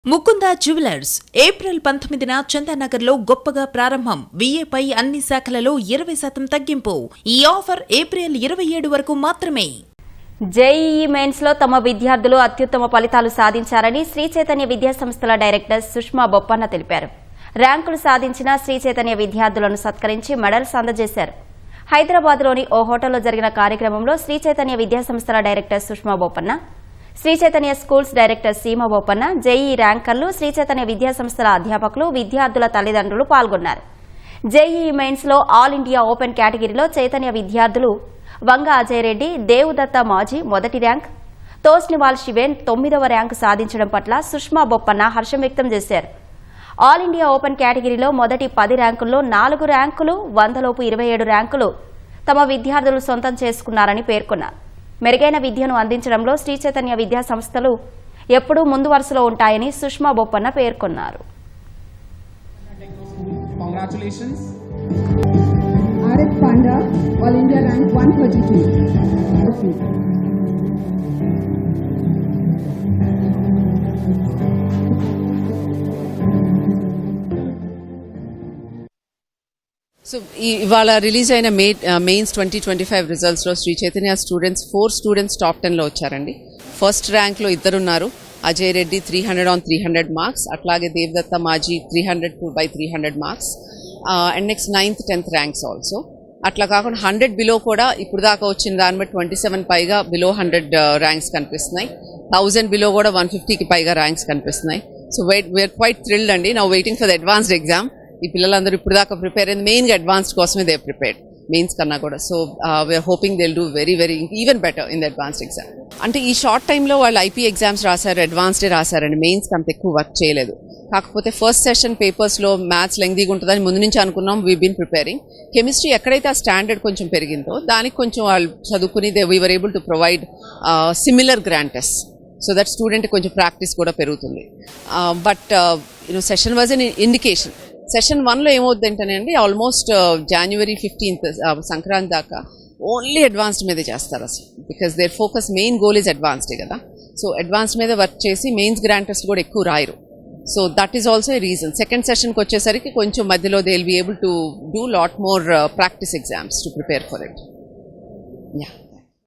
Mukunda jewellers April 19న చందానగర్లో గొప్పగా ప్రారంభం. విఏపై అన్ని శాఖలలో 20% తగ్గింపు. ఈ ఆఫర్ ఏప్రిల్ 27 వరకు మాత్రమే. జేఈఈ మెయిన్స్ లో తమ విద్యార్థులు అత్యుత్తమ ఫలితాలు సాధించారని శ్రీ చైతన్య విద్యా సంస్థల డైరెక్టర్ సుష్మా బొప్పన్న తెలిపారు. ర్యాంకులు సాధించిన శ్రీ చైతన్య విద్యార్థులను సత్కరించి మెడల్స్ అందజేశారు. హైదరాబాద్లోని ఓ హోటల్లో జరిగిన కార్యక్రమంలో శ్రీ చైతన్య విద్యా సంస్థల director Sushma Boppana, Sri Chaitanya schools director Seema Boppana, JEE ర్యాంకర్లు, శ్రీ చైతన్య విద్యా సంస్థల అధ్యాపకులు, విద్యార్థుల తల్లిదండ్రులు పాల్గొన్నారు. జేఈఈ మెయిన్స్ లో ఆల్ ఇండియా ఓపెన్ కేటగిరీలో చైతన్య విద్యార్థులు వంగ అజయ్ రెడ్డి, దేవుదత్త మాజీ మొదటి ర్యాంక్, తోస్నివాల్ శివేన్ 9వ ర్యాంకు సాధించడం పట్ల సుష్మా బొప్పన్న హర్షం వ్యక్తం చేశారు. ఆల్ ఇండియా ఓపెన్ కేటగిరీలో మొదటి 10 ర్యాంకుల్లో 4 ర్యాంకులు, 100లోపు 27 ర్యాంకులు తమ విద్యార్థులు సొంతం చేసుకున్నారని పేర్కొన్నారు. మెరుగైన విద్యను అందించడంలో శ్రీ చైతన్య విద్యా సంస్థలు ఎప్పుడూ ముందు వరుసలో ఉంటాయని సుష్మా బొప్పన్న పేర్కొన్నారు. సో ఇవాళ రిలీజ్ అయిన మెయిన్స్ 2025 రిజల్ట్స్లో Sri Chaitanya students 4 students top 10లో వచ్చారండి. ఫస్ట్ ర్యాంక్లో 2 ఉన్నారు. అజయ్ రెడ్డి 300 on 300 మార్క్స్, అట్లాగే దేవదత్త మాజీ 300/300 marks, and next 9th 10th ranks also. అట్లా కాకుండా 100 బిలో కూడా ఇప్పుడు దాకా వచ్చిన దాన్ని బట్టి 27 పైగా బిలో 100 ర్యాంక్స్ కనిపిస్తున్నాయి. 1000 బిలో కూడా 150కి పైగా ర్యాంక్స్ కనిపిస్తున్నాయి. సో వీఆర్ క్వైట్ థ్రిల్డ్ అండి. Now waiting for the advanced exam. ఈ పిల్లలందరూ ఇప్పుడు దాకా ప్రిపేర్ అయింది మెయిన్గా అడ్వాన్స్డ్ కోసమే దే ప్రిపేర్డ్, మెయిన్స్ కన్నా కూడా. So we are hoping they will do very even better in the advanced exam. అంటే ఈ షార్ట్ టైంలో వాళ్ళు ఐపీ ఎగ్జామ్స్ రాశారు, అడ్వాన్స్డే రాశారండి. మెయిన్స్కి అంత ఎక్కువ వర్క్ చేయలేదు. కాకపోతే ఫస్ట్ సెషన్ పేపర్స్లో మ్యాథ్స్ లెంగ్దీగా ఉంటుందని ముందు నుంచి అనుకున్నాం. We been preparing. కెమిస్ట్రీ ఎక్కడైతే ఆ స్టాండర్డ్ కొంచెం పెరిగిందో దానికి కొంచెం వాళ్ళు చదువుకుని we were able to provide similar grand test so that student కొంచెం ప్రాక్టీస్ కూడా పెరుగుతుంది. But session was an indication. Session 1లో ఏమవుతుందంటేనండి, ఆల్మోస్ట్ January 15th సంక్రాంతి దాకా ఓన్లీ అడ్వాన్స్డ్ మీదే చేస్తారు అసలు. Because their focus main goal is అడ్వాన్స్డే కదా. సో అడ్వాన్స్డ్ మీద వర్క్ చేసి మెయిన్స్ గ్రాండ్ టెస్ట్ కూడా ఎక్కువ రాయరు. So that is also a reason. Second సెషన్కి వచ్చేసరికి కొంచెం మధ్యలో they will be able to do lot more practice exams to prepare for it. Yeah.